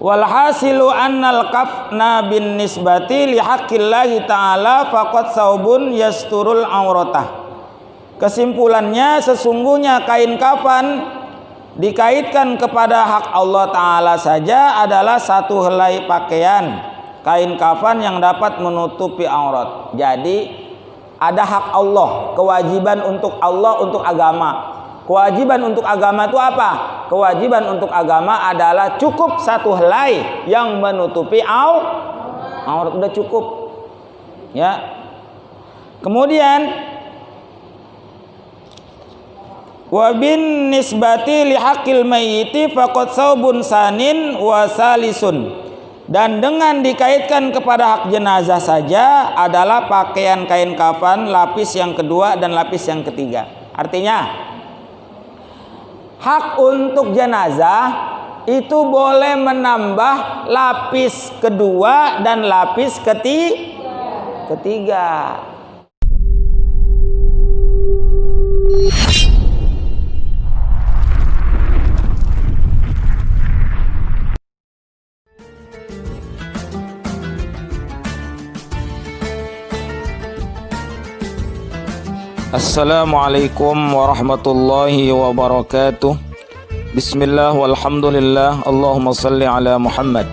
Walhasilu annal kafna bin nisbati li haqqillahi ta'ala faqad saubun yasturul auratah. Kesimpulannya, sesungguhnya kain kafan dikaitkan kepada hak Allah Ta'ala saja adalah satu helai pakaian, kain kafan yang dapat menutupi aurat. Jadi ada hak Allah, kewajiban untuk Allah, untuk agama. Kewajiban untuk agama itu apa? Kewajiban untuk agama adalah cukup satu helai yang menutupi aurat, udah cukup. Ya. Kemudian wa bin nisbati li haqqil mayyiti faqad saubun sanin wa salisun. Dan dengan dikaitkan kepada hak jenazah saja adalah pakaian kain kafan lapis yang kedua dan lapis yang ketiga. Artinya hak untuk jenazah itu boleh menambah lapis kedua dan lapis ketiga. Assalamualaikum warahmatullahi wabarakatuh. Bismillah walhamdulillah, Allahumma salli ala Muhammad.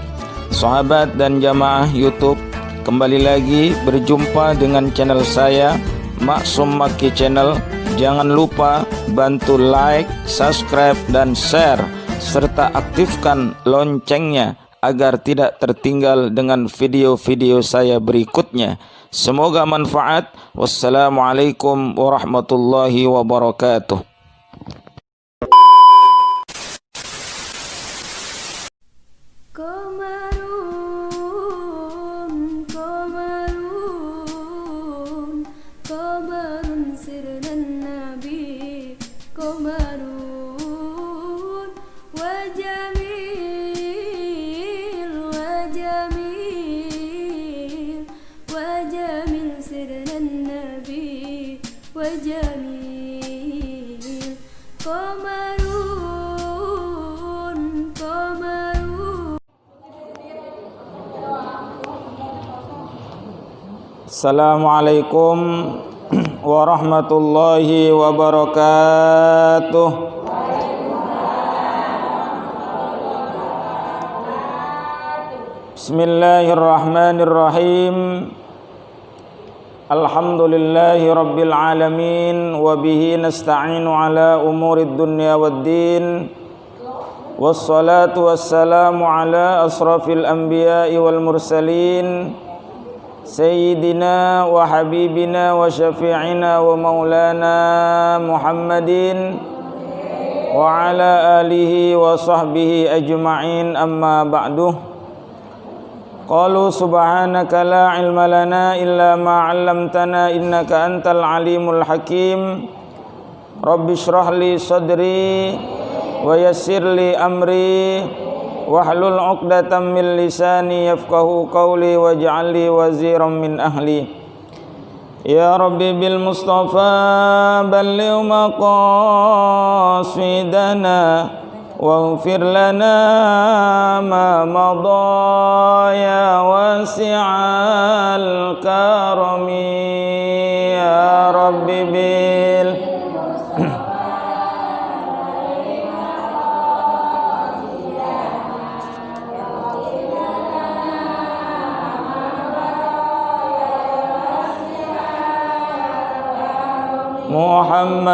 Sahabat dan jamaah YouTube, kembali lagi berjumpa dengan channel saya, Maksum Makki Channel. Jangan lupa bantu like, subscribe, dan share, serta aktifkan loncengnya agar tidak tertinggal dengan video-video saya berikutnya. Semoga manfaat. Wassalamualaikum warahmatullahi wabarakatuh. Qamarun sirran nabi, qamarun wa jamil sirran nabi wa jamil, qamarun. Assalamualaikum warahmatullahi wabarakatuh. Bismillahirrahmanirrahim. Alhamdulillahi rabbil alamin, wa bihi nasta'inu ala umurid dunya waddin. Wassalatu wassalamu ala asrafil anbiya'i wal mursalin, Sayyidina wa habibina wa syafi'ina wa maulana Muhammadin wa ala alihi wa sahbihi ajma'in, amma ba'du. Qalu subhanaka la ilma lana illa ma 'allamtana innaka antal alimul hakim. Rabbi shrah li sadri wa yassir li amri wahlul 'uqdatam min lisani yafqahu qawli waj'al li waziran min ahli. Ya Rabbi bil Mustafa balligh maqasidana waghfir lana ma madha ya wasi'al karami. Ya Rabbi bil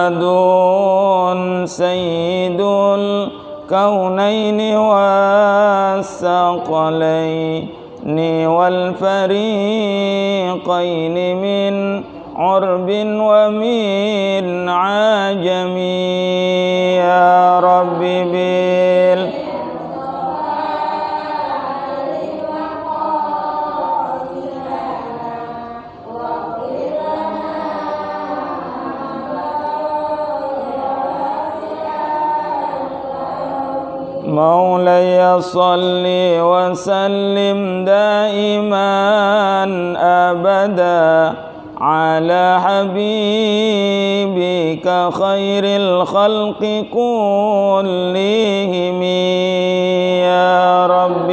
Muhammadun sayyidul kaunaini wassaqalaini wal fariqaini min urbin wa min ajami. Ya Rabbi bil Maulaya salli wa sallim daiman abada على حبيبك خير الخلق كلهم يا رب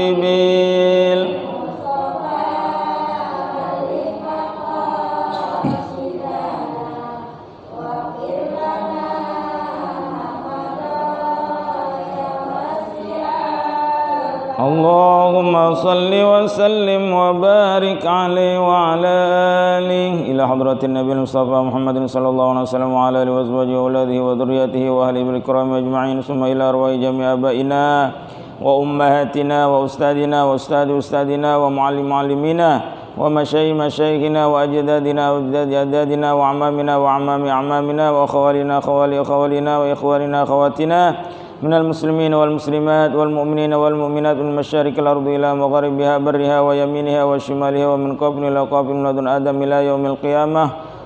Allahumma salli wa sallim wa barik alaihi wa ala alihi ila hadratin Nabi Mustafa Muhammadin sallallahu alaihi wasallam wa ala alihi wa azwajihi wa auladihi wa dhurriyyatihi wa ahli bil kiram ajma'in summa ila arwahi jami' abaina wa ummahatina wa ustadina wa ustadi ustadina wa muallim muallimina wa masyayikhina wa ajdadina wa ajdadi ajdadina wa amamina wa amami amamina wa khawalina khawali khawalina wa ikhwanina khawatina من المسلمين والمسلمات والمؤمنين والمؤمنات من مشارق الأرض إلى مغاربها برها ويمينها وشمالها ومن قبل إلى قبل من لدن آدم إلى يوم القيامة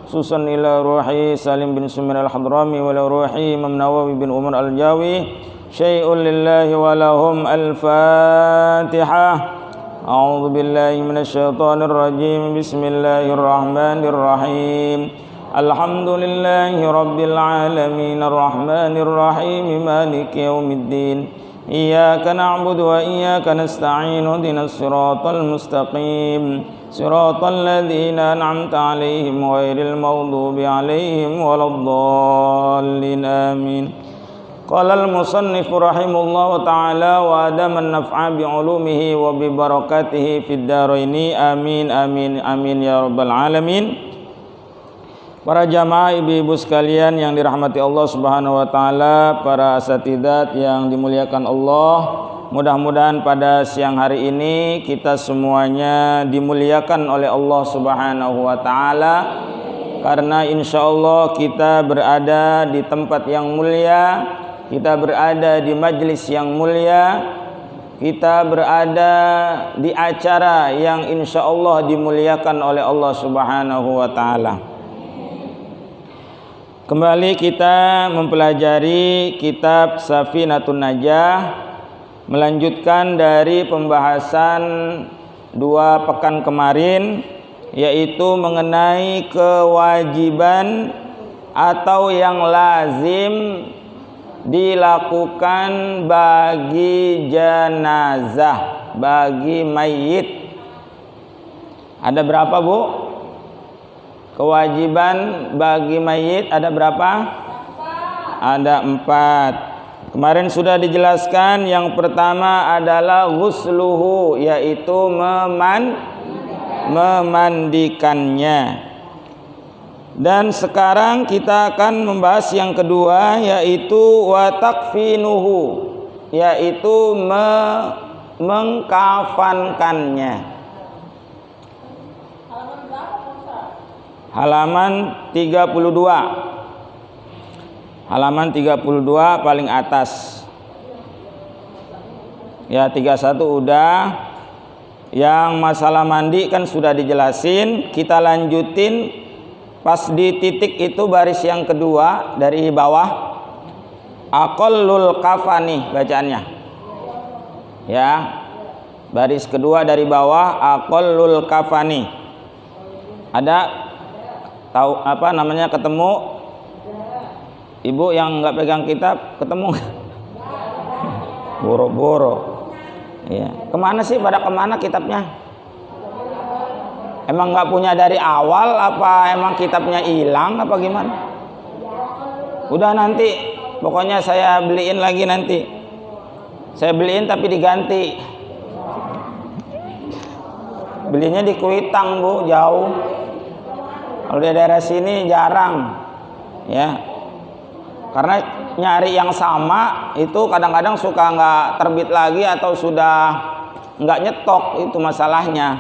خصوصا إلى روحي سالم بن سمير الحضرمي وإلى روحي إمام نووي بن عمر الجاوي شيء لله ولهم الفاتحة أعوذ بالله من الشيطان الرجيم بسم الله الرحمن الرحيم الحمد لله رب العالمين الرحمن الرحيم مالك يوم الدين إياك نعبد وإياك نستعين اهدنا الصراط المستقيم صراط الذين أنعمت عليهم غير المغضوب عليهم ولا الضالين آمين قال المصنف رحمه الله تعالى وأدام النفع بعلومه وببركاته في الدارين آمين آمين آمين يا رب العالمين. Para jamaah ibu-ibu sekalian yang dirahmati Allah Subhanahu wa taala, para asatidzat yang dimuliakan Allah, mudah-mudahan pada siang hari ini kita semuanya dimuliakan oleh Allah Subhanahu wa taala karena insyaallah kita berada di tempat yang mulia, kita berada di majlis yang mulia, kita berada di acara yang insyaallah dimuliakan oleh Allah Subhanahu wa taala. Kembali kita mempelajari kitab Safinatun Najah, melanjutkan dari pembahasan 2 pekan kemarin, yaitu mengenai kewajiban atau yang lazim dilakukan bagi jenazah, bagi mayit. Ada berapa, Bu? Kewajiban bagi mayit ada berapa? Ada 4. Kemarin sudah dijelaskan, yang pertama adalah ghusluhu, yaitu memandikannya. Dan sekarang kita akan membahas yang kedua, yaitu wa takfinuhu, yaitu mengkafankannya. Halaman 32. Halaman 32 paling atas. Ya, 31 udah. Yang masalah mandi kan sudah dijelasin. Kita lanjutin pas di titik itu baris yang kedua dari bawah. Aqallul kafani bacaannya. Ya. Baris kedua dari bawah aqallul kafani. Ada tahu apa namanya, ketemu ibu yang nggak pegang kitab, ketemu boro-boro ya. Kemana sih, pada kemana kitabnya? Emang nggak punya dari awal apa emang kitabnya hilang apa gimana? Udah, nanti pokoknya saya beliin lagi, nanti saya beliin tapi diganti. Belinya di Kuitang, Bu, jauh. Kalau di daerah sini jarang, ya, karena nyari yang sama itu kadang-kadang suka nggak terbit lagi atau sudah nggak nyetok, itu masalahnya.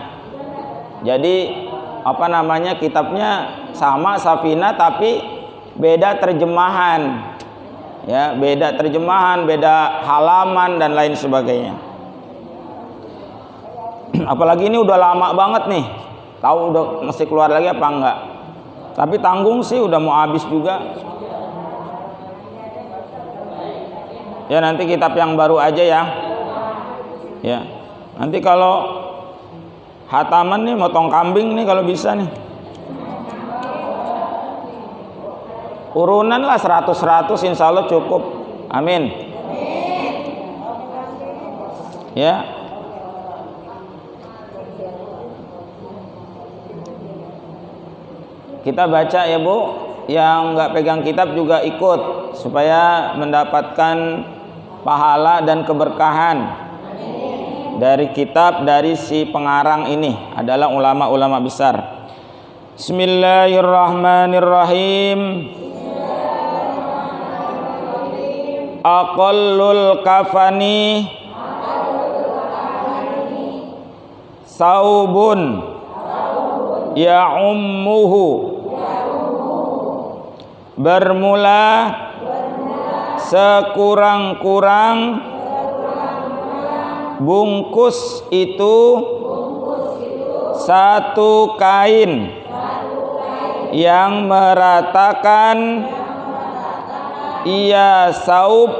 Jadi apa namanya, kitabnya sama Safina tapi beda terjemahan, ya, beda terjemahan, beda halaman dan lain sebagainya. Apalagi ini udah lama banget nih, tahu udah mesti keluar lagi apa enggak? Tapi tanggung sih, udah mau habis juga. Ya, nanti kitab yang baru aja ya. Ya, nanti kalau hataman nih, motong kambing nih kalau bisa nih. Urunan lah 100-100 insya Allah cukup. Amin. Ya. Kita baca ya Bu. Yang nggak pegang kitab juga ikut supaya mendapatkan pahala dan keberkahan dari kitab dari si pengarang ini adalah ulama-ulama besar. Bismillahirrahmanirrahim. Aqallul kafani saubun ya'ummuhu. Bermula sekurang-kurang bungkus itu satu kain yang meratakan ia saub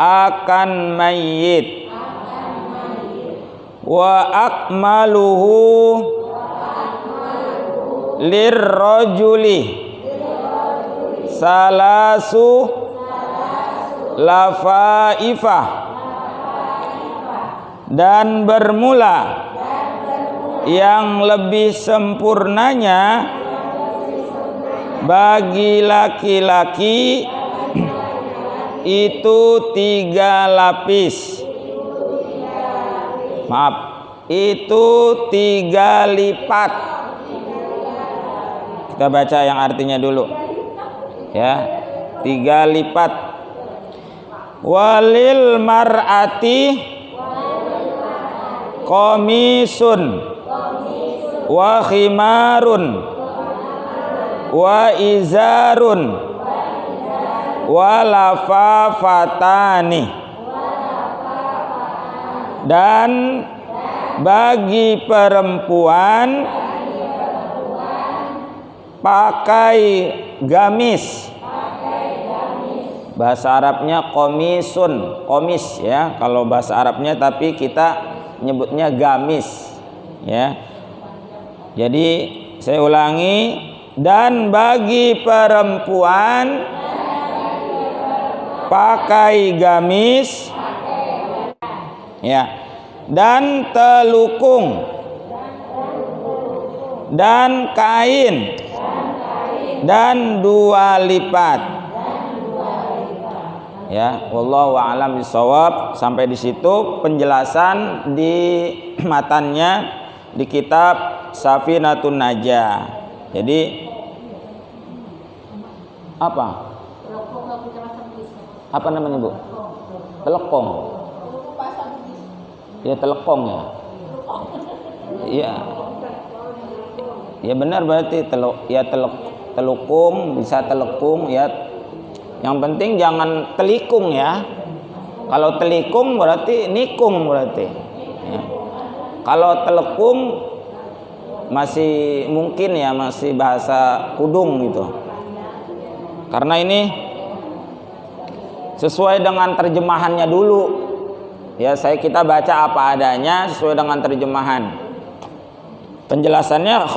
akan mayit. Wa akmaluhu lirrajuli salasu lafaifah. Dan bermula yang lebih sempurnanya bagi laki-laki itu 3 lapis. Maaf, itu 3 lipat. Kita baca yang artinya dulu. Ya, 3 lipat. Walil mar'ati qamisun wa khimarun wa izarun wa lafafatani. Dan bagi perempuan pakai gamis. Bahasa Arabnya komisun, komis ya kalau bahasa Arabnya, tapi kita nyebutnya gamis ya. Jadi saya ulangi, dan bagi perempuan pakai gamis ya, dan telukung dan kain dan 2 lipat. Ya, wallahu a'lam bishawab. Sampai di situ penjelasan di matannya di kitab Safinatun Najah. Jadi apa? Apa namanya Bu? Telekong. Ya telekong ya. Iya. Ya benar berarti telukung bisa telekung ya. Yang penting jangan telikung ya. Kalau telikung berarti nikung berarti. Ya. Kalau telekung masih mungkin ya, masih bahasa kudung gitu. Karena ini sesuai dengan terjemahannya dulu. Ya, kita baca apa adanya sesuai dengan terjemahan. Penjelasannya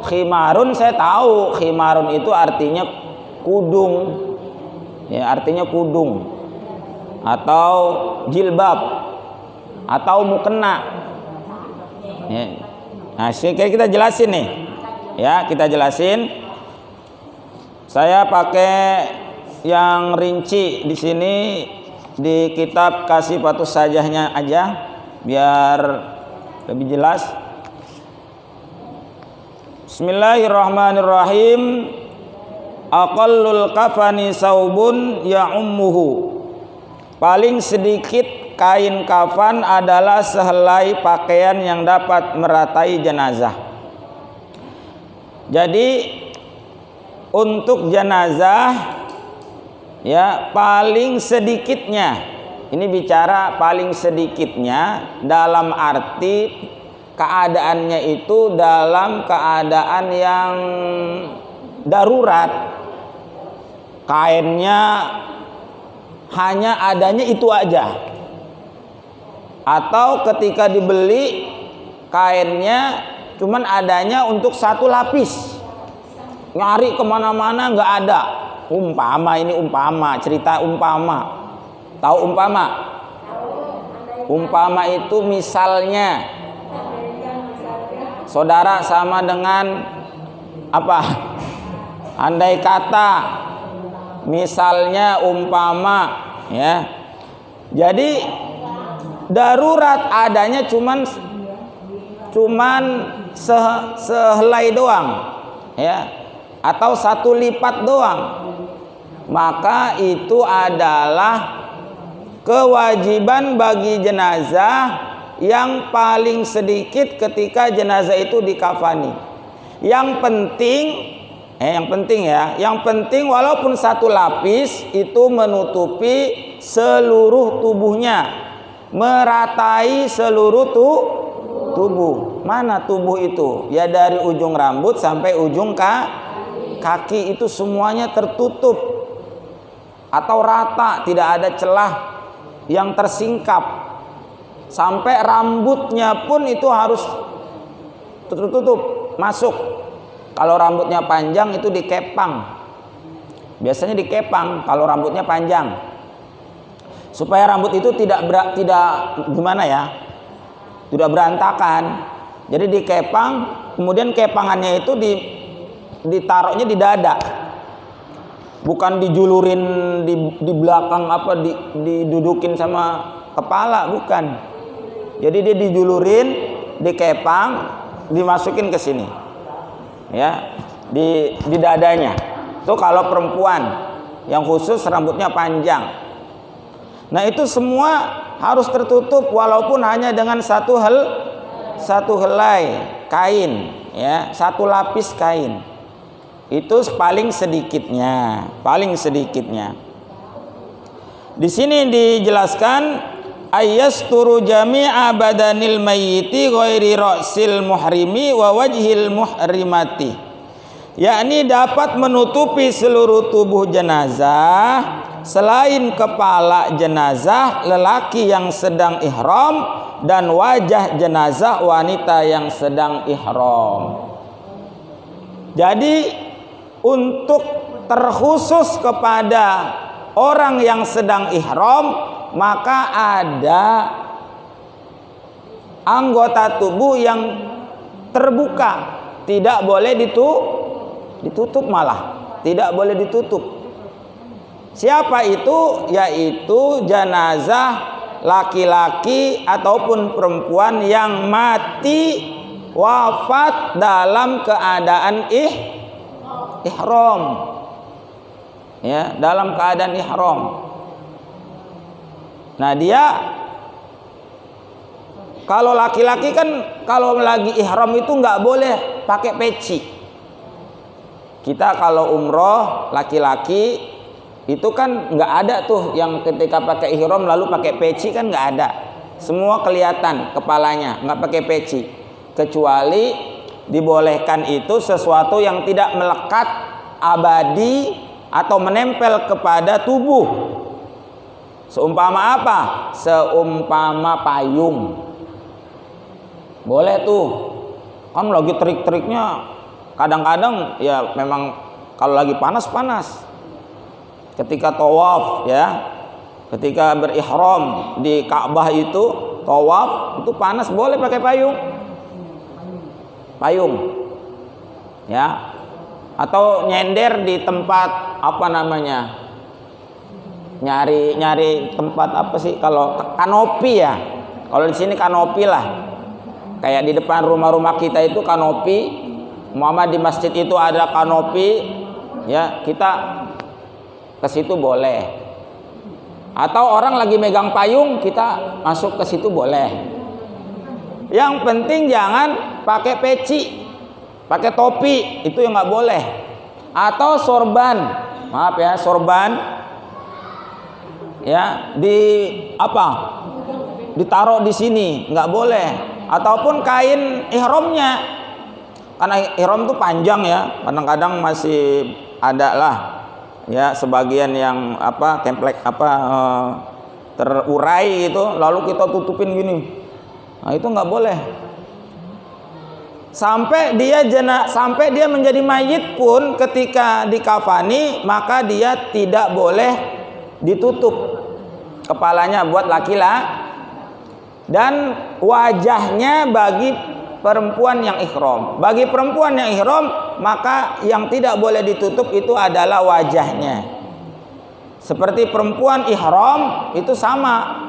khimarun saya tahu, khimarun itu artinya kudung, ya artinya kudung atau jilbab atau mukena. Ya. Nah, sekarang kita jelasin nih, ya kita jelasin. Saya pakai yang rinci di sini di kitab Kasifatus Sajahnya aja biar lebih jelas. Bismillahirrahmanirrahim. Aqallul kafani saubun ya'ummuhu. Paling sedikit kain kafan adalah sehelai pakaian yang dapat meratai jenazah. Jadi untuk jenazah ya paling sedikitnya, ini bicara paling sedikitnya dalam arti keadaannya itu dalam keadaan yang darurat. Kainnya hanya adanya itu aja, atau ketika dibeli kainnya cuman adanya untuk 1 lapis, nyari kemana-mana nggak ada. Umpama, ini umpama, cerita umpama. Tahu umpama? Umpama itu misalnya saudara sama dengan apa? Andai kata, misalnya umpama, ya. Jadi darurat adanya cuman sehelai doang, ya, atau satu lipat doang. Maka itu adalah kewajiban bagi jenazah yang paling sedikit ketika jenazah itu dikafani. Yang penting walaupun satu lapis itu menutupi seluruh tubuhnya, meratai seluruh tubuh. Mana tubuh itu? Ya dari ujung rambut sampai ujung kaki itu semuanya tertutup atau rata, tidak ada celah yang tersingkap. Sampai rambutnya pun itu harus tertutup, masuk. Kalau rambutnya panjang itu dikepang. Biasanya dikepang kalau rambutnya panjang. Supaya rambut itu tidak gimana ya? Tidak berantakan. Jadi dikepang, kemudian kepangannya itu ditaruhnya di dada. Bukan dijulurin di belakang apa didudukin sama kepala, bukan. Jadi dia dijulurin, dikepang, dimasukin ke sini. Ya, di dadanya. Itu kalau perempuan yang khusus rambutnya panjang. Nah, itu semua harus tertutup walaupun hanya dengan satu helai kain, ya, satu lapis kain. Itu paling sedikitnya. Di sini dijelaskan ayasturu jami'a badanil mayyiti ghairi ra'sil muhrimi wa wajhil muhrimati, yakni dapat menutupi seluruh tubuh jenazah selain kepala jenazah lelaki yang sedang ihram dan wajah jenazah wanita yang sedang ihram. Jadi untuk terkhusus kepada orang yang sedang ihram, maka ada anggota tubuh yang terbuka, tidak boleh ditutup, malah tidak boleh ditutup. Siapa itu? Yaitu jenazah laki-laki ataupun perempuan yang mati wafat dalam keadaan ihram, ya, dalam keadaan ihram. Nah, dia kalau laki-laki kan kalau lagi ihram itu nggak boleh pakai peci. Kita kalau umroh laki-laki itu kan nggak ada tuh yang ketika pakai ihram lalu pakai peci, kan nggak ada. Semua kelihatan kepalanya, nggak pakai peci. Kecuali dibolehkan itu sesuatu yang tidak melekat abadi atau menempel kepada tubuh. Seumpama apa? Seumpama payung. Boleh tuh. Kan lagi trik-triknya kadang-kadang ya memang kalau lagi panas. Ketika tawaf, ya. Ketika berihram di Ka'bah itu tawaf, itu panas, boleh pakai payung. Ya. Atau nyender di tempat apa namanya? Nyari tempat apa sih kalau kanopi, ya. Kalau di sini kanopi lah. Kayak di depan rumah-rumah kita itu kanopi. Muhammad di masjid itu ada kanopi, ya, kita ke situ boleh. Atau orang lagi megang payung, kita masuk ke situ boleh. Yang penting jangan pakai peci, pakai topi, itu yang nggak boleh. Atau sorban, maaf ya, sorban, ya, ditaruh di sini, nggak boleh. Ataupun kain ihramnya, karena ihram itu panjang ya, kadang-kadang masih ada lah, ya, sebagian yang template terurai itu, lalu kita tutupin gini. Nah, itu nggak boleh. Sampai dia menjadi mayit pun ketika dikafani maka dia tidak boleh ditutup kepalanya buat laki-laki dan wajahnya bagi perempuan yang ihram. Bagi perempuan yang ihram maka yang tidak boleh ditutup itu adalah wajahnya. Seperti perempuan ihram itu sama.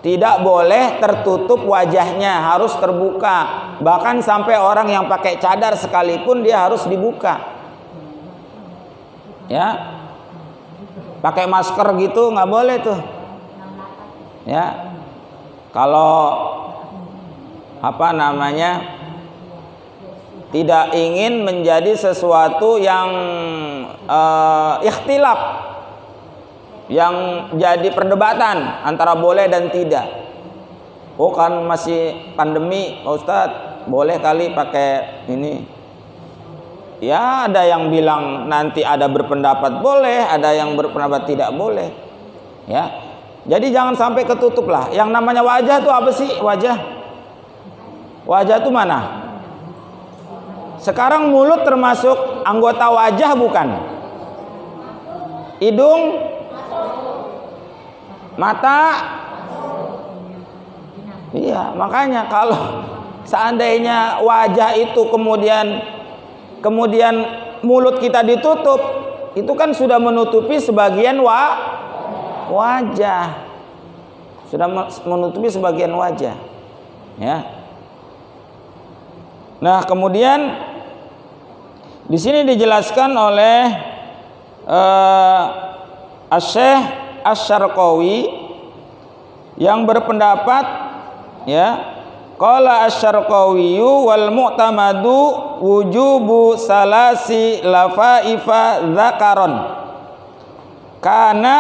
Tidak boleh tertutup wajahnya, harus terbuka. Bahkan sampai orang yang pakai cadar sekalipun dia harus dibuka. Ya. Pakai masker gitu nggak boleh tuh. Ya. Kalau tidak ingin menjadi sesuatu yang ikhtilaf, yang jadi perdebatan antara boleh dan tidak. Oh kan masih pandemi, Pak Ustadz, boleh kali pakai ini. Ya ada yang bilang nanti ada berpendapat boleh, ada yang berpendapat tidak boleh. Ya, jadi jangan sampai ketutup lah. Yang namanya wajah itu apa sih? Wajah itu mana? Sekarang mulut termasuk anggota wajah bukan? Hidung, mata, iya. Makanya kalau seandainya wajah itu kemudian mulut kita ditutup, itu kan sudah menutupi sebagian wajah, sudah menutupi sebagian wajah, ya. Nah kemudian di sini dijelaskan oleh Asy-Syaikh Asy-Syarqawi yang berpendapat, ya, qala Asy-Syarqawi wal mu'tamadu wujubu salasi lafaifa dzakaron kana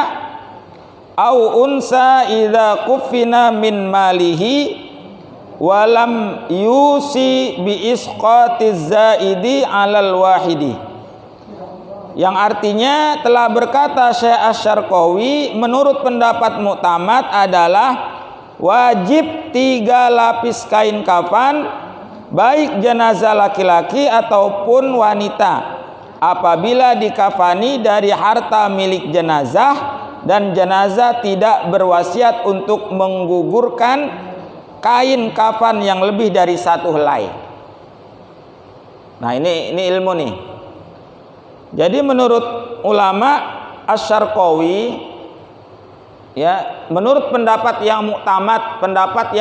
au unsa idza kuffina min malihi walam yusi bi isqatiz zaidi alal wahidi. Yang artinya telah berkata Syekh Asy-Syarqawi, menurut pendapat muktamad adalah wajib 3 lapis kain kafan baik jenazah laki-laki ataupun wanita apabila dikafani dari harta milik jenazah dan jenazah tidak berwasiat untuk menggugurkan kain kafan yang lebih dari 1 helai. Nah ini ilmu nih. Jadi menurut ulama Asy-Syarqawi, ya, menurut pendapat yang muktamad, pendapat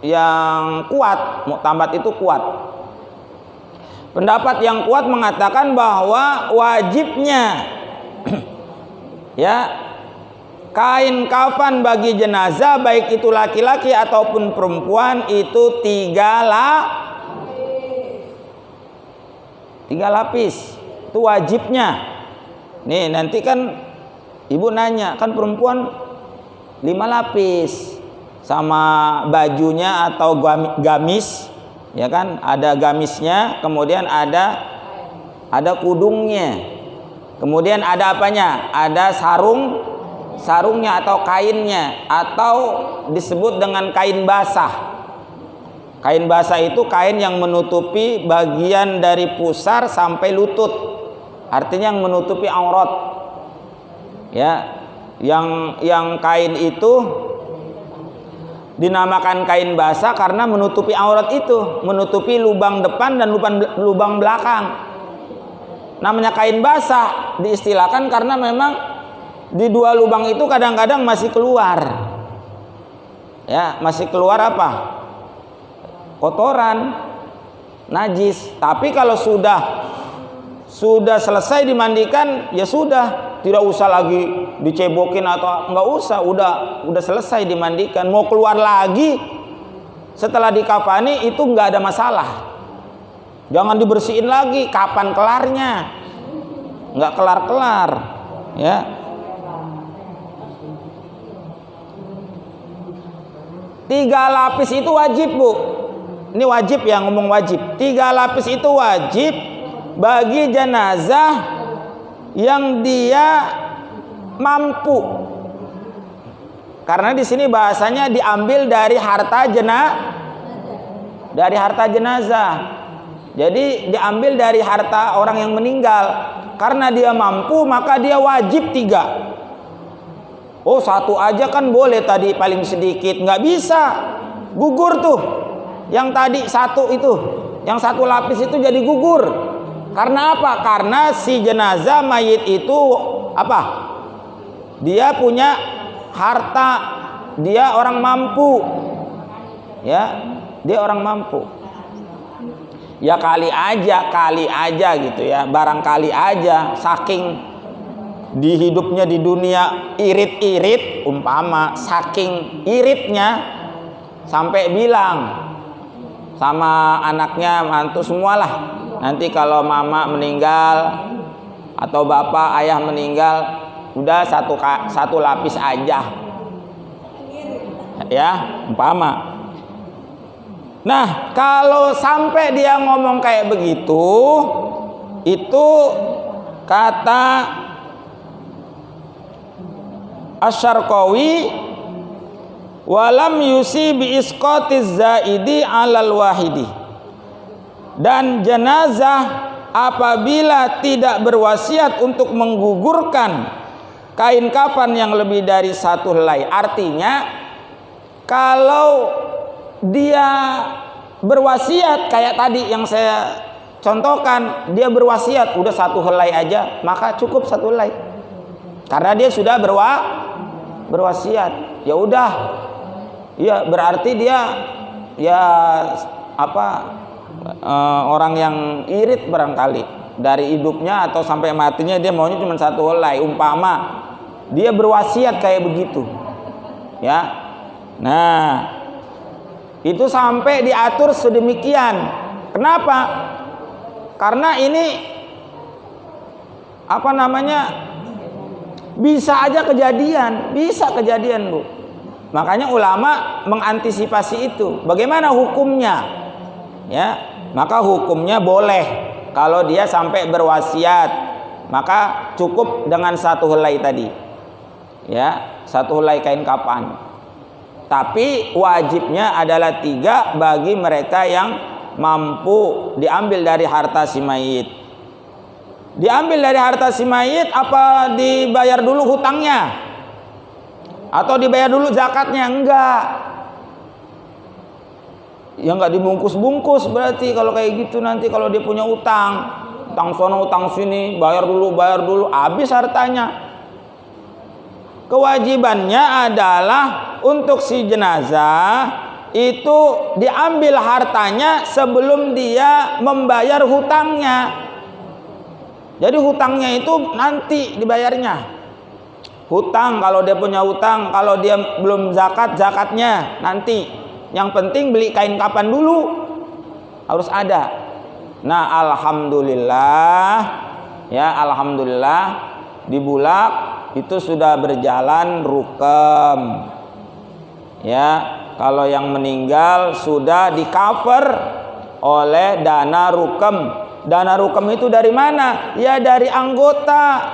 yang kuat, muktamad itu kuat. Pendapat yang kuat mengatakan bahwa wajibnya ya kain kafan bagi jenazah baik itu laki-laki ataupun perempuan itu 3 lapis. Itu wajibnya. Nih nanti kan ibu nanya, kan perempuan 5 lapis sama bajunya atau gamis, ya kan? Ada gamisnya, kemudian ada kudungnya, kemudian ada apanya? Ada sarungnya atau kainnya, atau disebut dengan kain basah. Kain basah itu kain yang menutupi bagian dari pusar sampai lutut. Artinya yang menutupi aurat. Ya, yang kain itu dinamakan kain basah karena menutupi aurat itu, menutupi lubang depan dan lubang belakang. Namanya kain basah diistilahkan karena memang di 2 lubang itu kadang-kadang masih keluar. Ya, masih keluar apa? Kotoran, najis. Tapi kalau sudah selesai dimandikan, ya sudah, tidak usah lagi dicebokin atau nggak usah, udah selesai dimandikan. Mau keluar lagi setelah dikafani itu nggak ada masalah. Jangan dibersihin lagi, kapan kelarnya? Nggak kelar-kelar, ya. Tiga lapis itu wajib, Bu. Ini wajib ya, ngomong wajib. 3 lapis itu wajib bagi jenazah yang dia mampu. Karena di sini bahasanya diambil dari harta dari harta jenazah. Jadi diambil dari harta orang yang meninggal. Karena dia mampu maka dia wajib 3. Oh, 1 aja kan boleh tadi paling sedikit, nggak bisa, gugur tuh. Yang tadi 1 itu, yang 1 lapis itu jadi gugur. Karena apa? Karena si jenazah mayit itu apa? Dia punya harta, dia orang mampu, ya, dia orang mampu. Ya kali aja gitu ya, barangkali aja saking di hidupnya di dunia irit-irit, umpama saking iritnya sampai bilang sama anaknya, mantu semualah, nanti kalau mama meninggal atau bapak ayah meninggal udah 1 lapis aja ya, umpama. Nah, kalau sampai dia ngomong kayak begitu, itu kata Asy-Syarqawi, walam yusi bi isqatiz zaidi 'alal wahidi. Dan jenazah apabila tidak berwasiat untuk menggugurkan kain kafan yang lebih dari 1 helai. Artinya kalau dia berwasiat kayak tadi yang saya contohkan, dia berwasiat udah 1 helai aja, maka cukup 1 helai. Karena dia sudah berwasiat. Ya udah. Ya berarti dia ya orang yang irit barangkali. Dari hidupnya atau sampai matinya dia maunya cuma 1 helai, umpama dia berwasiat kayak begitu. Ya. Nah, itu sampai diatur sedemikian. Kenapa? Karena ini bisa aja kejadian, Bu. Makanya ulama mengantisipasi itu. Bagaimana hukumnya? Ya, maka hukumnya boleh kalau dia sampai berwasiat, maka cukup dengan 1 helai tadi. Ya, 1 helai kain kafan. Tapi wajibnya adalah 3 bagi mereka yang mampu diambil dari harta si mayit. Diambil dari harta si mayit, apa dibayar dulu hutangnya? Atau dibayar dulu zakatnya? Enggak. Ya enggak dibungkus-bungkus berarti kalau kayak gitu. Nanti kalau dia punya utang sono utang sini, bayar dulu, habis hartanya. Kewajibannya adalah untuk si jenazah itu diambil hartanya sebelum dia membayar hutangnya. Jadi hutangnya itu nanti dibayarnya. Hutang kalau dia punya hutang, kalau dia belum zakatnya nanti. Yang penting beli kain kafan dulu, harus ada. Nah, alhamdulillah di Bulak itu sudah berjalan rukem. Ya, kalau yang meninggal sudah di cover oleh dana rukem. Dana rukem itu dari mana? Ya dari anggota.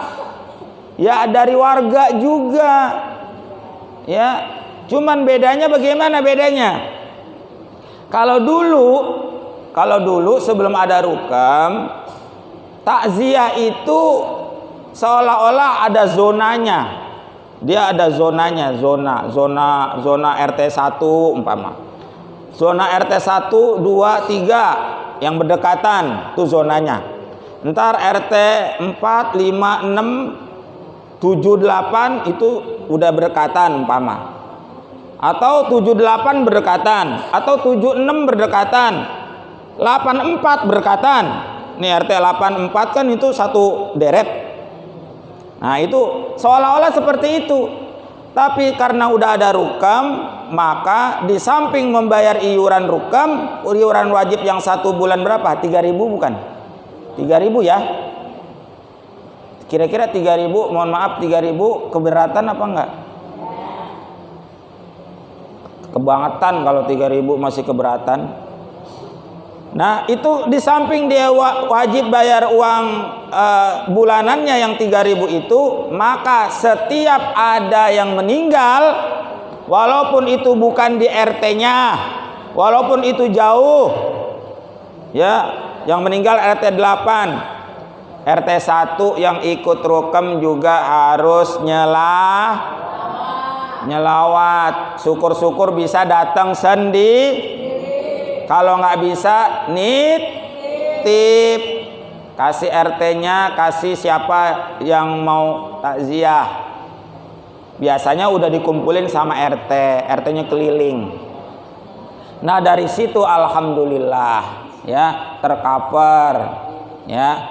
Ya dari warga juga. Ya, cuman bedanya bagaimana bedanya? Kalau dulu sebelum ada rukem, takziah itu seolah-olah ada zonanya. Dia ada zonanya, zona RT 1 umpama. Zona RT 1, 2, 3 yang berdekatan itu zonanya. Ntar RT 4, 5, 6, 7, 8 itu udah berdekatan umpama. Atau 78 berdekatan, atau 76 berdekatan, 84 berdekatan. Nih RT 84 kan itu satu deret. Nah itu seolah-olah seperti itu. Tapi karena udah ada rukam, maka di samping membayar iuran rukam, iuran wajib yang 1 bulan berapa? 3.000 bukan? 3.000 ya? Kira-kira 3.000, mohon maaf 3.000 keberatan apa enggak? Kebangetan kalau 3.000 masih keberatan. Nah itu di samping dia wajib bayar uang bulanannya yang 3.000 itu, maka setiap ada yang meninggal, walaupun itu bukan di RT-nya, walaupun itu jauh, ya, yang meninggal RT 8, RT 1 yang ikut rukam juga harus nyelawat. Syukur-syukur bisa datang sendiri. Kalau nggak bisa nitip, kasih RT-nya, kasih siapa yang mau takziah. Biasanya udah dikumpulin sama RT, RT-nya keliling. Nah dari situ alhamdulillah ya tercover ya.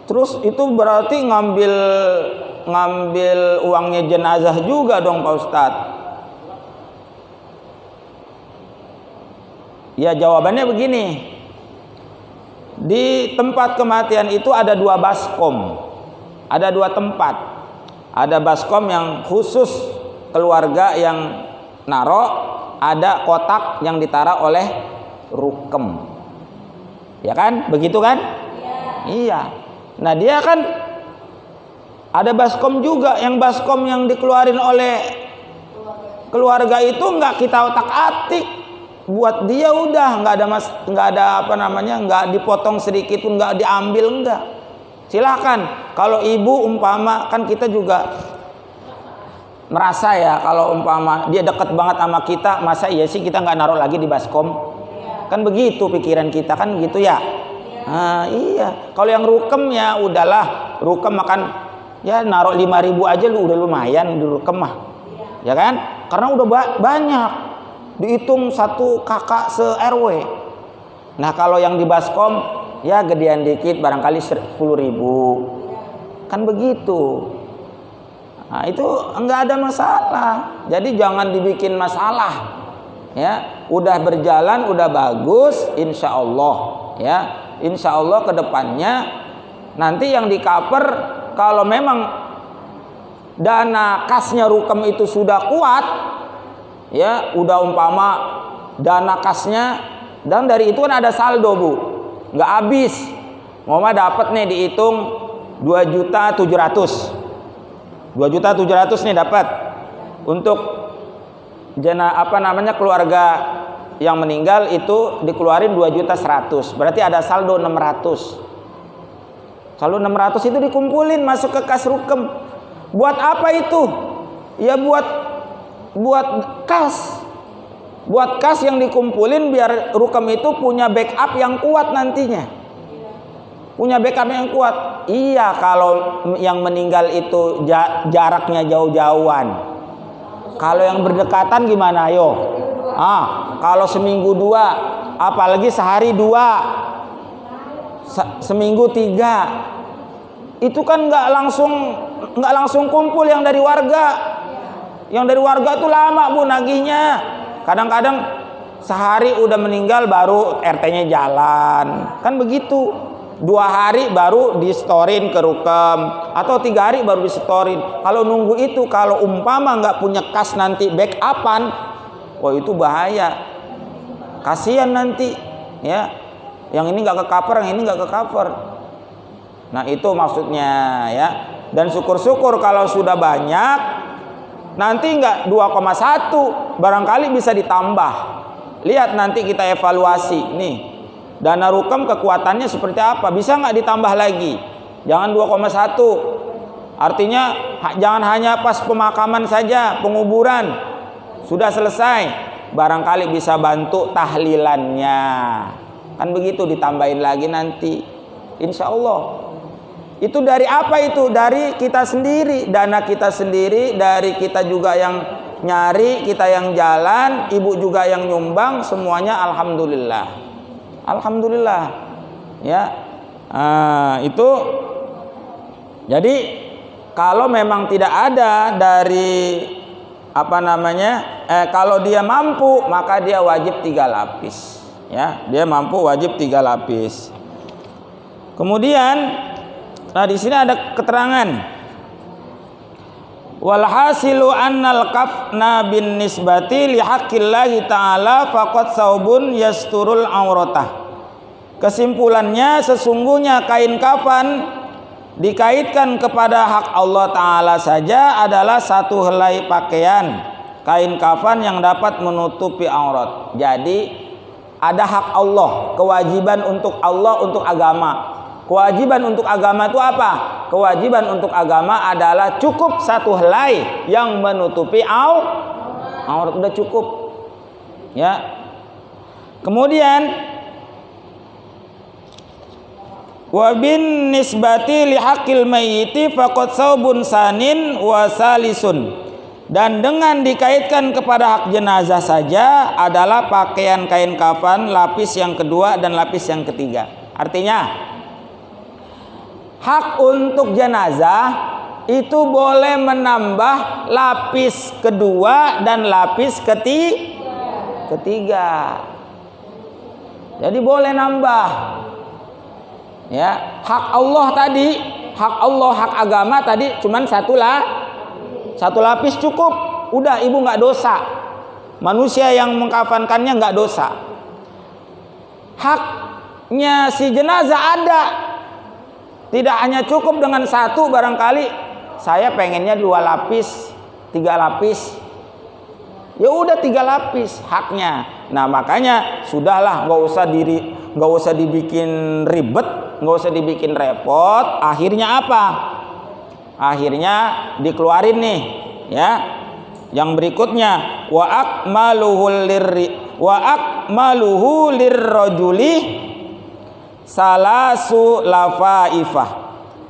Terus itu berarti ngambil uangnya jenazah juga dong Pak Ustadz. Ya jawabannya begini. Di tempat kematian itu ada 2 baskom. Ada 2 tempat. Ada baskom yang khusus keluarga yang naro, ada kotak yang ditara oleh rukem. Ya kan? Begitu kan? Iya. Nah, dia kan ada baskom juga, yang baskom yang dikeluarin oleh keluarga itu nggak kita otak-atik. Buat dia udah nggak ada nggak dipotong sedikit pun, nggak diambil, enggak. Silahkan. Kalau ibu umpama kan kita juga merasa ya, kalau umpama dia deket banget sama kita, masa iya sih kita nggak naruh lagi di baskom? Kan begitu pikiran kita kan gitu ya. Nah, iya. Kalau yang rukem ya udahlah, rukem makan ya naruh 5.000 aja lu udah lumayan di rukem mah. Ya kan? Karena udah banyak. Dihitung satu kakak se-RW. Nah, kalau yang di baskom ya gedean dikit barangkali 10.000. Kan begitu. Nah, itu enggak ada masalah. Jadi jangan dibikin masalah. Ya, udah berjalan, udah bagus, insya Allah. Ya, insya Allah kedepannya nanti yang di cover kalau memang dana kasnya rukem itu sudah kuat, ya, udah umpama dana kasnya dan dari itu kan ada saldo Bu, nggak habis. Mama dapat nih dihitung 2.700.000. 2.700.000 nih dapat untuk keluarga yang meninggal itu dikeluarin 2.100.000. Berarti ada saldo 600. Saldo 600 itu dikumpulin masuk ke kas rukem. Buat apa itu? Ya buat kas. Buat kas yang dikumpulin biar rukem itu punya backup yang kuat nantinya. Punya backup yang kuat. Iya, kalau yang meninggal itu jaraknya jauh-jauhan. Kalau yang berdekatan gimana yo? Kalau seminggu 2, apalagi sehari 2, seminggu 3, itu kan nggak langsung kumpul yang dari warga. Yang dari warga tuh lama Bu nagihnya. Kadang-kadang sehari udah meninggal baru RT-nya jalan. Kan begitu. 2 hari baru distorin ke rukem, atau 3 hari baru distorin. Kalau nunggu itu, kalau umpama nggak punya kas nanti backupan, wah itu bahaya. Kasihan nanti, ya. Yang ini nggak ke cover, yang ini nggak ke cover. Nah itu maksudnya ya. Dan syukur-syukur kalau sudah banyak, nanti nggak 2,1, barangkali bisa ditambah. Lihat nanti kita evaluasi nih. Dana rukem kekuatannya seperti apa? Bisa nggak ditambah lagi? Jangan 2,1. Artinya jangan hanya pas pemakaman saja, penguburan sudah selesai, barangkali bisa bantu tahlilannya. Kan begitu, ditambahin lagi nanti. Insya Allah. Itu dari apa itu? Dari kita sendiri, dana kita sendiri, dari kita juga yang nyari, kita yang jalan, ibu juga yang nyumbang, semuanya alhamdulillah. Alhamdulillah, ya. Itu jadi kalau memang tidak ada dari kalau dia mampu maka dia wajib 3 lapis, ya. Dia mampu wajib 3 lapis. Kemudian, nah di sini ada keterangan. Walhasilu annal kafna bin nisbati li haqqillahi ta'ala faqad saubun yasturul auratah. Kesimpulannya sesungguhnya kain kafan dikaitkan kepada hak Allah Ta'ala saja adalah satu helai pakaian kain kafan yang dapat menutupi aurat. Jadi ada hak Allah, kewajiban untuk Allah untuk agama. Kewajiban untuk agama itu apa? Kewajiban untuk agama adalah cukup satu helai yang menutupi aurat, udah cukup. Ya. Kemudian wa bin nisbati li haqqil mayyiti faqad saubun sanin wa salisun. Dan dengan dikaitkan kepada hak jenazah saja adalah pakaian kain kafan lapis yang kedua dan lapis yang ketiga. Artinya hak untuk jenazah itu boleh menambah lapis kedua dan lapis ketiga. Jadi boleh nambah. Ya, hak Allah tadi, hak Allah, hak agama tadi cuman satu lapis cukup. Udah, ibu nggak dosa. Manusia yang mengkafankannya nggak dosa. Haknya si jenazah ada. Tidak hanya cukup dengan satu, barangkali saya pengennya 2 lapis, 3 lapis. Ya udah 3 lapis haknya. Nah makanya sudahlah, nggak usah dibikin ribet, nggak usah dibikin repot. Akhirnya apa? Akhirnya dikeluarin nih, ya. Yang berikutnya wa akmaluhu lirrajuli salasu lafaifah.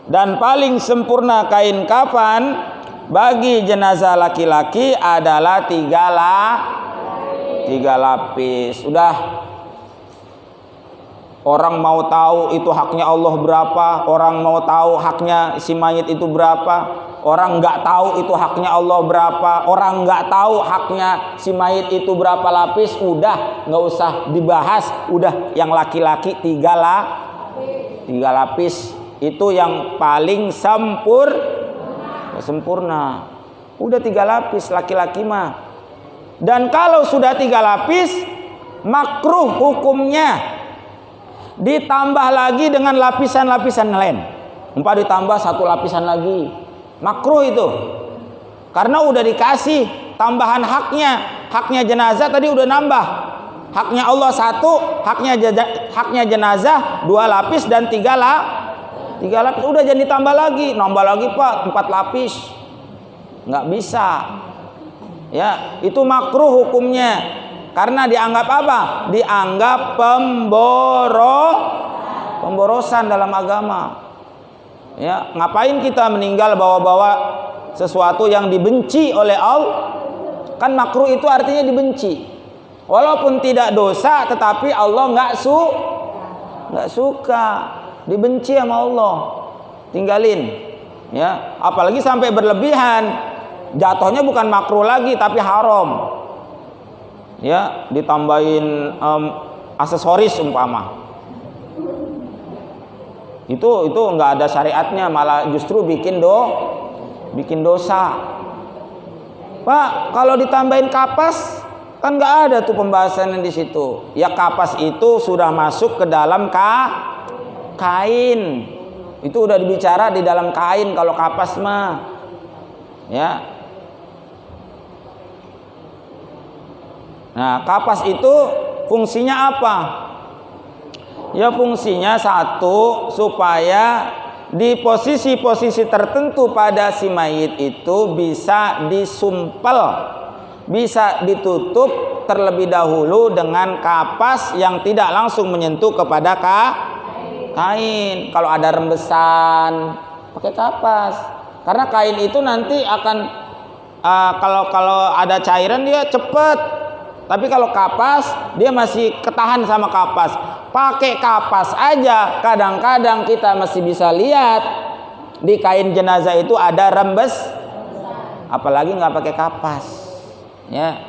Dan paling sempurna kain kafan bagi jenazah laki-laki adalah 3 lapis. Udah. Orang mau tahu itu haknya Allah berapa, orang mau tahu haknya si mayit itu berapa, orang nggak tahu itu haknya Allah berapa, orang nggak tahu haknya si mayit itu berapa lapis, udah nggak usah dibahas, udah yang laki-laki 3 lapis itu yang paling sempurna. Udah 3 lapis laki-laki mah. Dan kalau sudah 3 lapis, makruh hukumnya ditambah lagi dengan lapisan-lapisan lain. Ditambah 1 lapisan lagi, makruh itu. Karena udah dikasih tambahan haknya jenazah tadi udah nambah. Haknya Allah 1, haknya jenazah 2 lapis dan 3 lapis. Udah jadi tambah lagi, nambah lagi Pak 4 lapis. Nggak bisa. Ya, itu makruh hukumnya. Karena dianggap apa? Dianggap pemborosan dalam agama. Ya, ngapain kita meninggal bawa-bawa sesuatu yang dibenci oleh Allah? Kan makruh itu artinya dibenci. Walaupun tidak dosa, tetapi Allah nggak suka, dibenci sama Allah. Tinggalin. Ya, apalagi sampai berlebihan, jatuhnya bukan makruh lagi tapi haram. Ya, ditambahin aksesoris umpama. Itu nggak ada syariatnya, malah justru bikin dosa. Pak, kalau ditambahin kapas kan nggak ada tuh pembahasannya di situ. Ya kapas itu sudah masuk ke dalam kain. Itu udah dibicara di dalam kain kalau kapas mah. Ya. Nah, kapas itu fungsinya apa? Ya fungsinya satu, supaya di posisi-posisi tertentu pada si mayit itu bisa disumpel, bisa ditutup terlebih dahulu dengan kapas yang tidak langsung menyentuh kepada kain. Kalau ada rembesan, pakai kapas. Karena kain itu nanti akan kalau ada cairan dia cepet. Tapi kalau kapas dia masih ketahan sama kapas. Pakai kapas aja kadang-kadang kita masih bisa lihat di kain jenazah itu ada rembes. Apalagi nggak pakai kapas. Ya.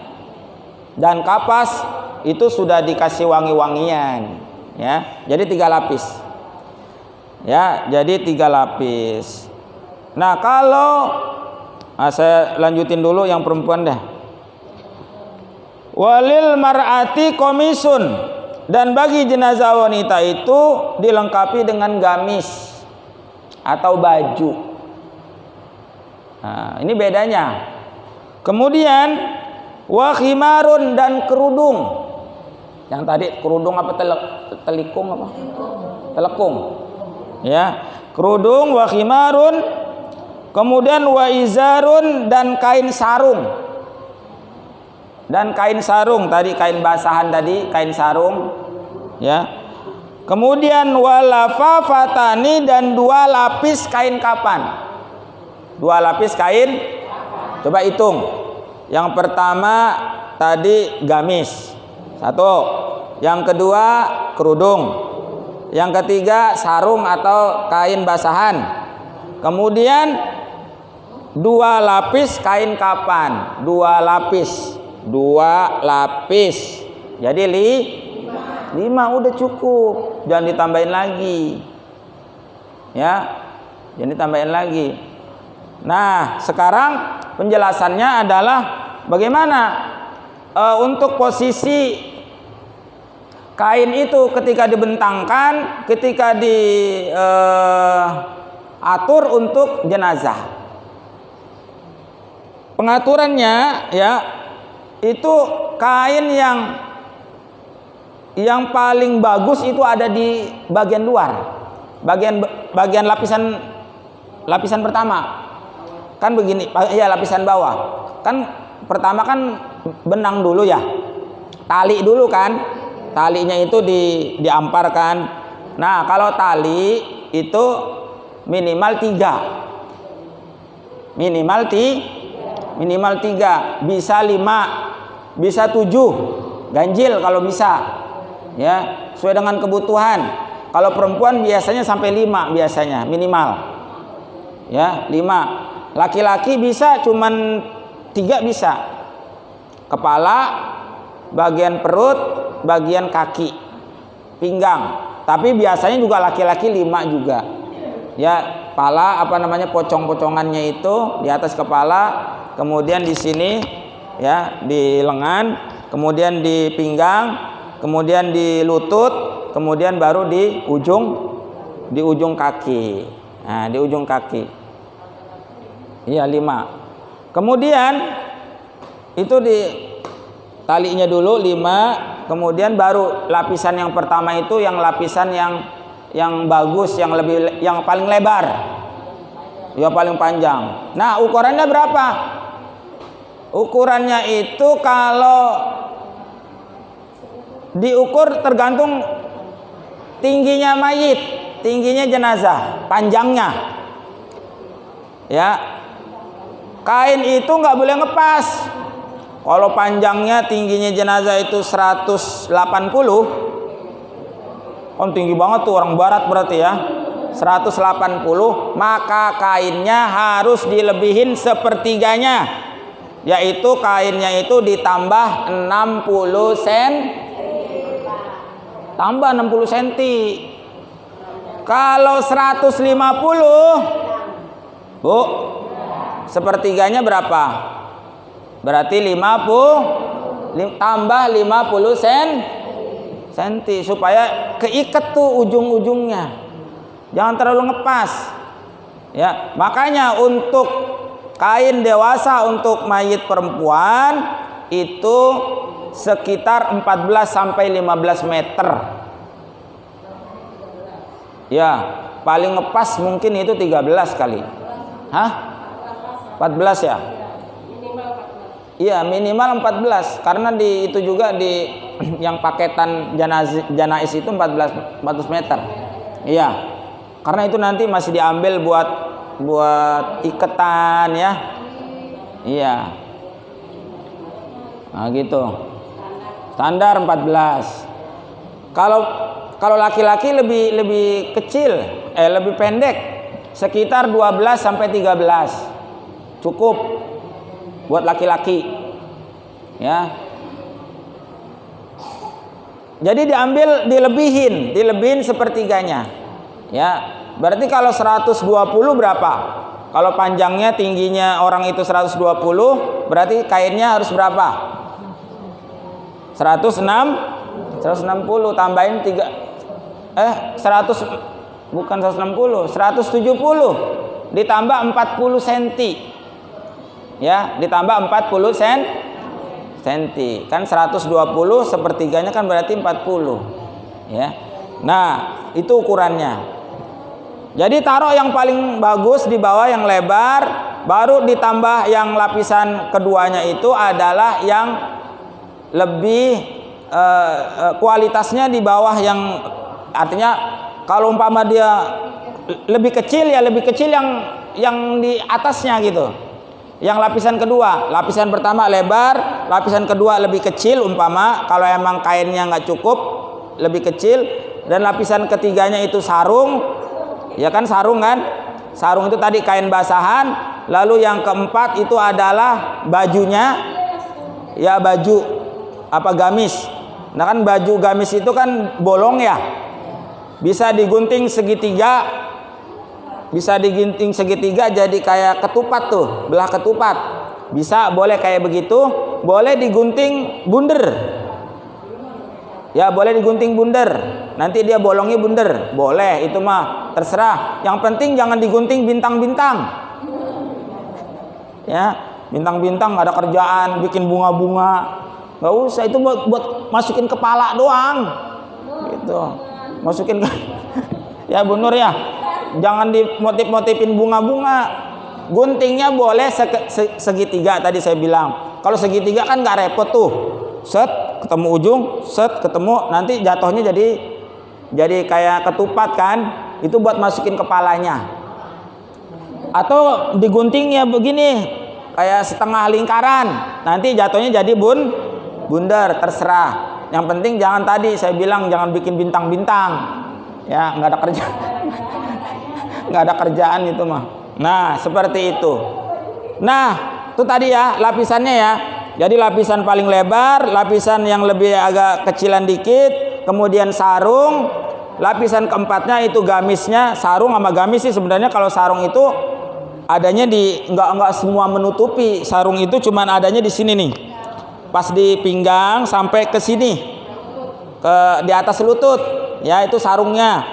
Dan kapas itu sudah dikasih wangi-wangian. Ya. Jadi 3 lapis. Ya, jadi 3 lapis. Nah, saya lanjutin dulu yang perempuan dah. Walil mar'ati komisun, dan bagi jenazah wanita itu dilengkapi dengan gamis atau baju. Nah, ini bedanya. Kemudian Wa khimarun, dan kerudung. Yang tadi kerudung apa, telikung apa? Telekung. Ya, kerudung, wa khimarun, kemudian wa izarun, dan kain sarung. Dan kain sarung tadi, kain basahan tadi, kain sarung, ya. Kemudian walafafatani, dan 2 lapis kain kapan. 2 lapis kain. Coba hitung. Yang pertama tadi gamis 1. Yang kedua kerudung. Yang ketiga sarung atau kain basahan. Kemudian 2 lapis kain kapan. 2 lapis. Jadi 5 udah cukup. Jangan ditambahin lagi. Ya. Jangan ditambahin lagi. Nah, sekarang penjelasannya adalah bagaimana untuk posisi kain itu ketika dibentangkan, ketika diatur untuk jenazah. Pengaturannya ya, itu kain yang paling bagus itu ada di bagian luar, bagian lapisan pertama. Kan begini, ya lapisan bawah. Kan pertama kan benang dulu ya. Tali dulu kan. Talinya itu diamparkan. Nah, kalau tali itu minimal 3. Minimal 3, bisa 5, bisa 7. Ganjil kalau bisa. Ya, sesuai dengan kebutuhan. Kalau perempuan biasanya sampai 5 biasanya minimal. Ya, 5. Laki-laki bisa cuman 3 bisa. Kepala, bagian perut, bagian kaki, pinggang. Tapi biasanya juga laki-laki 5 juga. Ya, kepala pocong-pocongannya itu di atas kepala, kemudian di sini ya, di lengan, kemudian di pinggang, kemudian di lutut, kemudian baru di ujung kaki. Nah, di ujung kaki. Iya 5. Kemudian itu di talinya dulu 5, kemudian baru lapisan yang pertama itu yang lapisan yang bagus, yang paling lebar. Ya paling panjang. Nah, ukurannya berapa? Ukurannya itu kalau diukur tergantung tingginya mayit, tingginya jenazah, panjangnya. Ya. Kain itu nggak boleh ngepas. Kalau panjangnya tingginya jenazah itu 180, kan tinggi banget tuh, orang barat berarti ya. 180, maka kainnya harus dilebihin sepertiganya. Yaitu kainnya itu ditambah 60 cm. Tambah 60 cm. Kalau 150, Bu, sepertiganya berapa? Berarti 50 tambah 50 cm supaya keikat tuh ujung-ujungnya. Jangan terlalu ngepas. Ya, makanya untuk kain dewasa untuk mayit perempuan itu sekitar 14 sampai 15 meter. Ya, paling ngepas mungkin itu 13 kali. Hah? 14 ya? Iya, minimal 14 karena itu juga di yang paketan janais itu 14 meter. Iya. Karena itu nanti masih diambil buat iketan ya. Iya. Nah, gitu. Standar 14. Kalau laki-laki lebih kecil, lebih pendek, sekitar 12 sampai 13. Cukup buat laki-laki. Ya. Jadi dilebihin sepertiganya. Ya. Berarti kalau 120 berapa? Kalau panjangnya tingginya orang itu 120, berarti kainnya harus berapa? 160 tambahin 170 ditambah 40 cm. Ya, ditambah 40 cm. Kan 120 sepertiganya kan berarti 40. Ya. Nah, itu ukurannya. Jadi taruh yang paling bagus di bawah yang lebar, baru ditambah yang lapisan keduanya itu adalah yang lebih kualitasnya di bawah, yang artinya kalau umpama dia lebih kecil ya lebih kecil yang di atasnya gitu. Yang lapisan kedua, lapisan pertama lebar, lapisan kedua lebih kecil umpama kalau emang kainnya nggak cukup lebih kecil, dan lapisan ketiganya itu sarung. Ya kan sarung kan? Sarung itu tadi kain basahan. Lalu yang keempat itu adalah bajunya. Ya baju apa gamis. Nah kan baju gamis itu kan bolong ya. Bisa digunting segitiga. Bisa digunting segitiga jadi kayak ketupat tuh, belah ketupat. Bisa, boleh kayak begitu. Boleh digunting bunder. Ya boleh digunting bunder, nanti dia bolongnya bunder, boleh, itu mah terserah. Yang penting jangan digunting bintang-bintang. Ya, bintang-bintang nggak ada kerjaan, bikin bunga-bunga, nggak usah. Itu buat masukin kepala doang, gitu. Masukin ke ya Bu Nur ya, jangan dimotif-motifin bunga-bunga. Guntingnya boleh segitiga tadi saya bilang. Kalau segitiga kan nggak repot tuh. Set ketemu ujung, set ketemu, nanti jatuhnya jadi kayak ketupat kan. Itu buat masukin kepalanya. Atau digunting ya begini, kayak setengah lingkaran, nanti jatuhnya jadi bundar, terserah. Yang penting jangan tadi saya bilang jangan bikin bintang-bintang. Ya nggak ada kerja nggak ada kerjaan itu mah. Nah seperti itu. Nah itu tadi ya lapisannya ya. Jadi lapisan paling lebar, lapisan yang lebih agak kecilan dikit, kemudian sarung, lapisan keempatnya itu gamisnya. Sarung sama gamis sih sebenarnya kalau sarung itu adanya di enggak semua menutupi. Sarung itu cuman adanya di sini nih. Pas di pinggang sampai ke sini. Di atas lutut. Ya, itu sarungnya.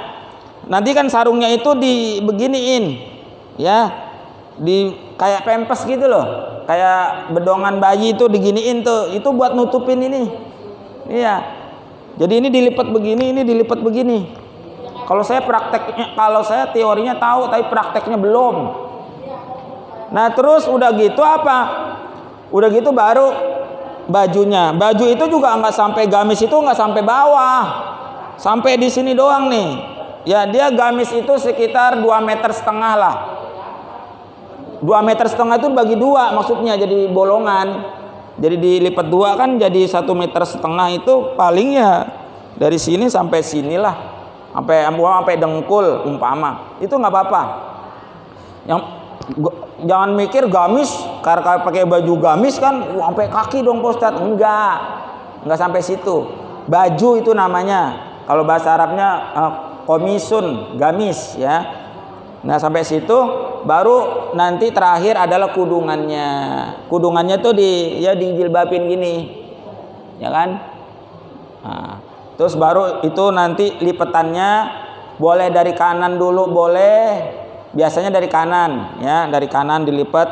Nanti kan sarungnya itu dibeginiin. Ya. Kayak pempes gitu loh. Kayak bedongan bayi itu diginiin tuh, itu buat nutupin ini. Iya. Jadi ini dilipat begini, ini dilipat begini. Kalau saya teorinya tahu, tapi prakteknya belum. Nah terus udah gitu apa? Udah gitu baru bajunya. Baju itu juga nggak sampai gamis itu nggak sampai bawah, sampai di sini doang nih. Ya dia gamis itu sekitar 2,5 meter lah. 2,5 meter itu bagi dua, maksudnya jadi bolongan. Jadi dilipat dua kan jadi 1,5 meter itu paling ya dari sini sampai sinilah, sampai dengkul umpama. Itu nggak apa-apa. Yang jangan mikir gamis karena pakai baju gamis kan sampai kaki dong Pak Ustadz. Enggak sampai situ. Baju itu namanya. Kalau bahasa Arabnya komisun, gamis ya. Nah sampai situ baru nanti terakhir adalah kudungannya. Kudungannya tuh dijilbabin gini, ya kan? Nah, terus baru itu nanti lipetannya boleh dari kanan dulu boleh, biasanya dari kanan ya, dari kanan dilipat.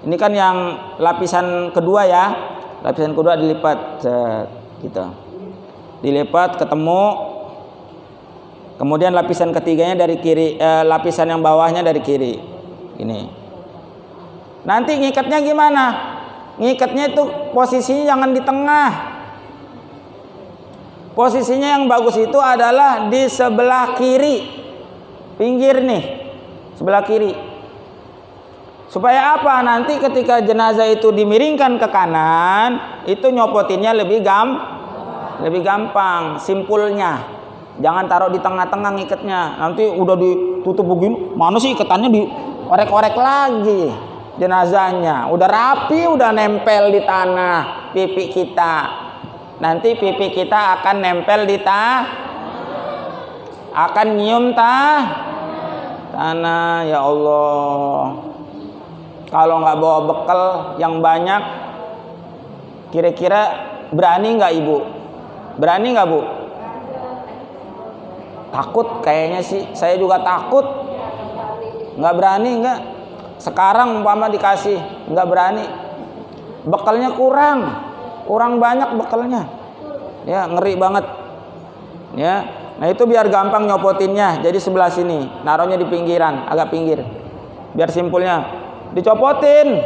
Ini kan yang lapisan kedua ya, lapisan kedua dilipat, gitu, dilipat ketemu. Kemudian lapisan ketiganya dari kiri, lapisan yang bawahnya dari kiri. Ini. Nanti ngikatnya gimana? Ngikatnya itu posisinya jangan di tengah. Posisinya yang bagus itu adalah di sebelah kiri. Pinggir nih. Sebelah kiri. Supaya apa? Nanti ketika jenazah itu dimiringkan ke kanan, itu nyopotinnya lebih gampang, simpulnya. Jangan taruh di tengah-tengah ngikatnya. Nanti udah ditutup begini, mana sih ikatannya diorek-orek lagi jenazahnya. Udah rapi, udah nempel di tanah pipi kita. Nanti pipi kita akan nempel di akan nyium tanah. Ya Allah. Kalau nggak bawa bekal yang banyak, kira-kira berani nggak Ibu? Berani nggak Bu? Takut kayaknya sih, saya juga takut. Nggak berani nggak? Sekarang umpama dikasih, nggak berani. Bekalnya kurang, kurang banyak bekalnya. Ya, ngeri banget. Ya. Nah, itu biar gampang nyopotinnya. Jadi sebelah sini, naruhnya di pinggiran, agak pinggir. Biar simpulnya. Dicopotin.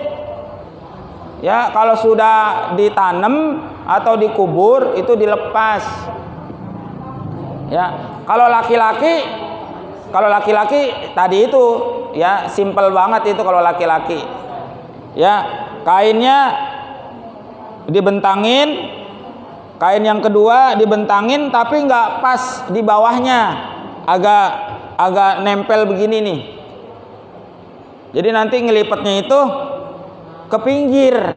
Ya, kalau sudah ditanam atau dikubur itu dilepas. Ya, kalau laki-laki tadi itu ya simple banget itu kalau laki-laki. Ya, kainnya dibentangin, kain yang kedua dibentangin tapi nggak pas di bawahnya, agak nempel begini nih. Jadi nanti ngelipetnya itu ke pinggir.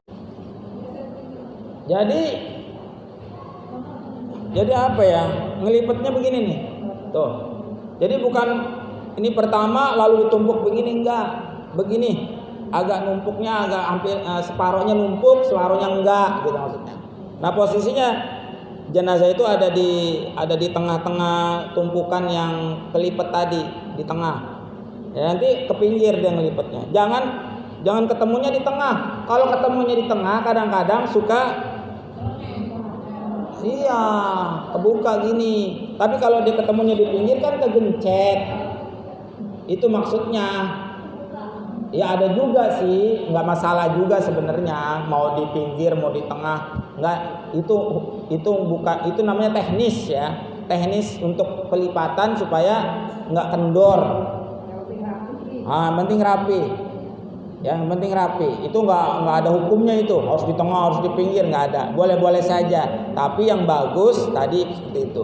Jadi apa ya? Ngelipetnya begini nih. Tuh. Jadi bukan ini pertama lalu ditumpuk begini, enggak. Begini. Agak numpuknya agak hampir separohnya numpuk, separohnya enggak gitu maksudnya. Nah, posisinya jenazah itu ada di tengah-tengah tumpukan yang kelipet tadi, di tengah. Ya, nanti ke pinggir dia ngelipetnya. Jangan ketemunya di tengah. Kalau ketemunya di tengah kadang-kadang suka kebuka gini. Tapi kalau dia ketemunya di pinggir kan kegencet. Itu maksudnya. Ya ada juga sih, nggak masalah juga sebenarnya mau di pinggir mau di tengah, nggak itu namanya teknis ya, teknis untuk pelipatan supaya nggak kendor. Penting rapi, ya penting rapi. Itu nggak ada hukumnya itu harus di tengah harus di pinggir, nggak ada, boleh saja. Tapi yang bagus tadi seperti itu.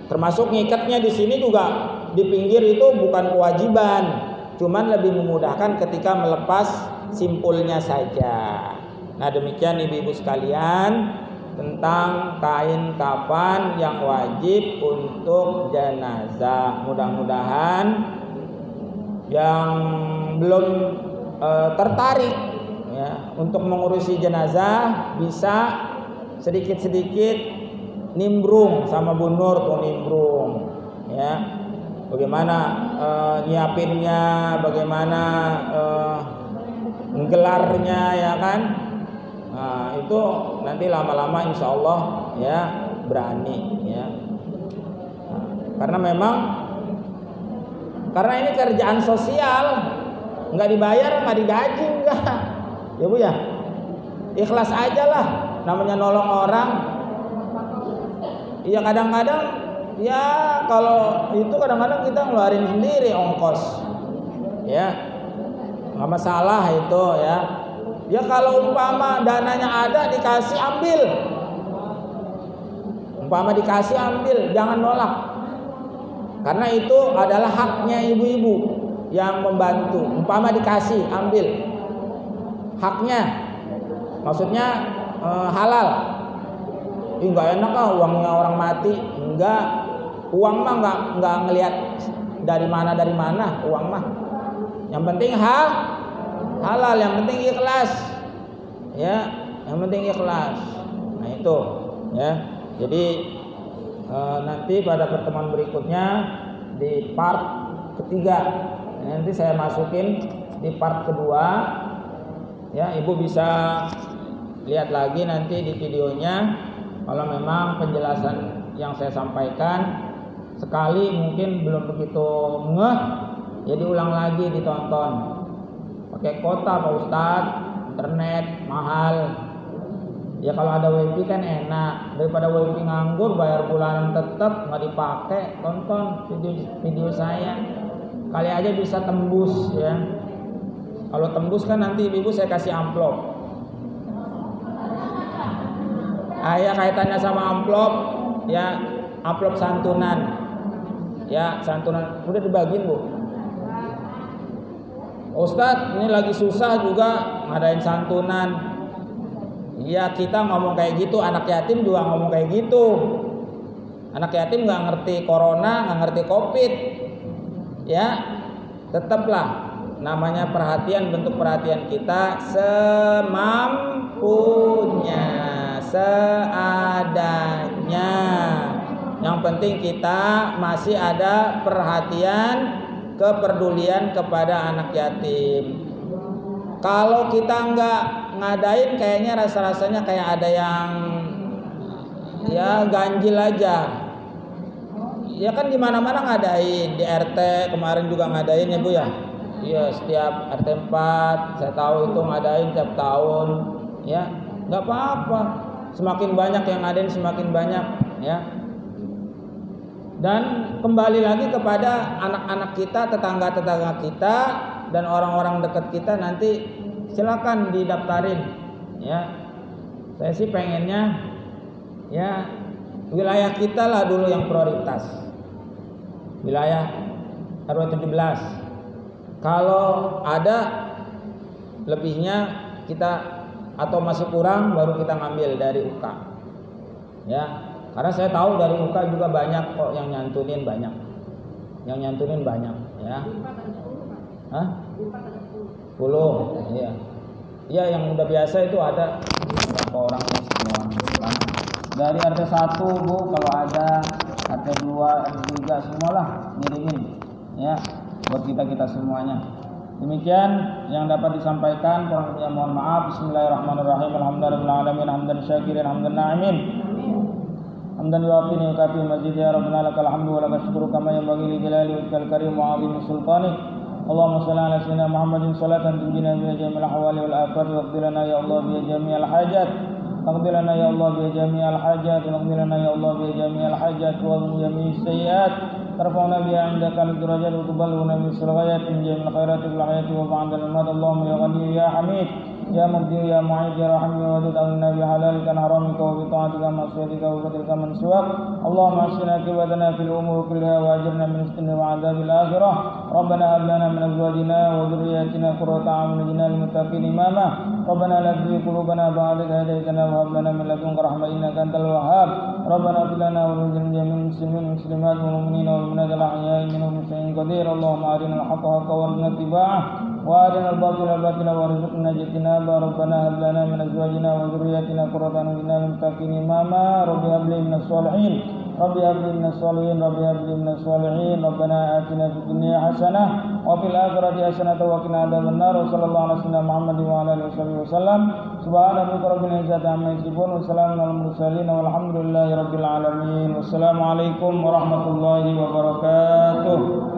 Termasuk ngikatnya di sini juga di pinggir itu bukan kewajiban. Cuman lebih memudahkan ketika melepas simpulnya saja. Nah, demikian ibu-ibu sekalian tentang kain kafan yang wajib untuk jenazah. Mudah-mudahan yang belum tertarik ya untuk mengurusi jenazah bisa sedikit-sedikit nimbrung sama Bu Nur tuh nimbrung ya. Bagaimana nyiapinnya, bagaimana menggelarnya ya kan. Nah, itu nanti lama-lama insya Allah ya berani ya. Karena ini kerjaan sosial, nggak dibayar, nggak digaji, enggak ya Bu ya. Ikhlas aja lah, namanya nolong orang. Iya kadang-kadang ya kalau itu kadang-kadang kita ngeluarin sendiri ongkos ya nggak masalah itu ya. Ya kalau umpama dananya ada dikasih ambil, umpama dikasih ambil, jangan nolak karena itu adalah haknya ibu-ibu yang membantu. Umpama dikasih ambil, haknya maksudnya halal. Enggak enak uangnya orang mati. Enggak, uang mah enggak ngelihat dari mana uang mah. Yang penting halal, yang penting ikhlas. Ya, yang penting ikhlas. Nah, itu ya. Jadi nanti pada pertemuan berikutnya di part ketiga. Nanti saya masukin di part kedua. Ya, Ibu bisa lihat lagi nanti di videonya. Kalau memang penjelasan yang saya sampaikan sekali mungkin belum begitu ngeh, ya diulang lagi, ditonton. Pakai kuota Pak Ustadz, internet mahal. Ya kalau ada wifi kan enak, daripada wifi nganggur bayar bulanan tetap nggak dipakai. Tonton video saya, kali aja bisa tembus ya. Kalau tembus kan nanti ibu saya kasih amplop. Ya kaitannya sama amplop ya, amplop santunan ya, santunan udah dibagiin Bu. Ustadz ini lagi susah juga ngadain santunan. Iya kita ngomong kayak gitu, anak yatim juga ngomong kayak gitu. Anak yatim nggak ngerti corona, nggak ngerti covid ya. Tetaplah namanya perhatian, bentuk perhatian kita semampunya, seadanya. Yang penting kita masih ada perhatian, kepedulian kepada anak yatim. Kalau kita nggak ngadain, kayaknya rasa-rasanya kayak ada yang ya ganjil aja. Ya kan di mana-mana ngadain, di RT kemarin juga ngadain ya Bu ya. Iya, setiap RT 4 saya tahu itu ngadain tiap tahun ya. Enggak apa-apa. Semakin banyak yang ngadain semakin banyak ya. Dan kembali lagi kepada anak-anak kita, tetangga-tetangga kita dan orang-orang dekat kita, nanti silakan didaftarin ya. Saya sih pengennya ya wilayah kita lah dulu yang prioritas. Wilayah RW 17. Kalau ada lebihnya kita atau masih kurang baru kita ngambil dari UK. Ya, karena saya tahu dari UK juga banyak kok yang nyantunin banyak. Yang nyantunin banyak ya. Hah? 10. Iya. Iya, yang udah biasa itu ada berapa orang semua. Dari RT 1 Bu kalau ada, RT 2, RT 3 semualah ngirimin ya buat kita semuanya. Demikian yang dapat disampaikan, kurang lebihnya mohon maaf. Bismillahirrahmanirrahim. Alhamdulillahirabbil alamin, hamdan syakirin, hamdan na'imin. Hamdan yuwafi ni'mati mazid ya rabbana lakal hamdu wa lakal syukru kama yanbaghi li jalali wajhikal karim wa 'azimi sultanik. Allahumma shalli ala sayyidina Muhammadin salatan tunjina biha jami'al ahwali wal afat wa qdi lana ya Allah biha jami'al hajat. Qdi lana ya Allah biha jami'al hajat wa qdi lana ya Allah biha jami'al hajat wa jami'is sayyi'at. Tarfa'una biha 'indaka al-darajat wa tuballighuna min ghayat min jami'il khairati wal hayati wa ba'da al-maut. Allahumma ya ghani ya hamid ya mubdi ya mu'id ya rahim ya wadud al-na bi halalika haramika wa bi ta'atika ma'siyatika wa fadlika man siwak. Allahumma asina akibatana fil umur kulliha wa ajirna min fitnati wa 'adzabil akhirah. Rabbana hab lana min azwajina wa dhurriyyatina qurrata a'yun waj'alna lil muttaqina imama. Rabbana la tuzigh qulubana ba'da idh hadaytana wa hab lana min ladunka rahmatan innaka antal wahhab. Rabbana ighfir lana wa li jami'il muslimin muslimat wal mu'minina wal mu'minat al-ahya'i minhum shay'in qadir. Allahumma arina al-haqqa haqqan warzuqna ittiba'ah wa arina al-batila batila warzuqna ijtinaba. Rabbana hab lana min azwajina wa dhurriyyatina qurrata a'yun waj'alna lil muttaqina imama. Rabbi hab li minas shalihin. Rabbi hab li minas shalihin. Rabbi hab li minas shalihin. Rabbana atina fid dunya hasanah wa fil akhirati hasanah wa qina adzaban nar. Sallallahu alaihi wasallam Muhammad wa ala alihi wasallam. Subhana rabbika rabbil izzati amma yasifun wa salamun alal mursalin walhamdulillahi rabbil alamin. Wassalamu alaikum warahmatullahi wabarakatuh.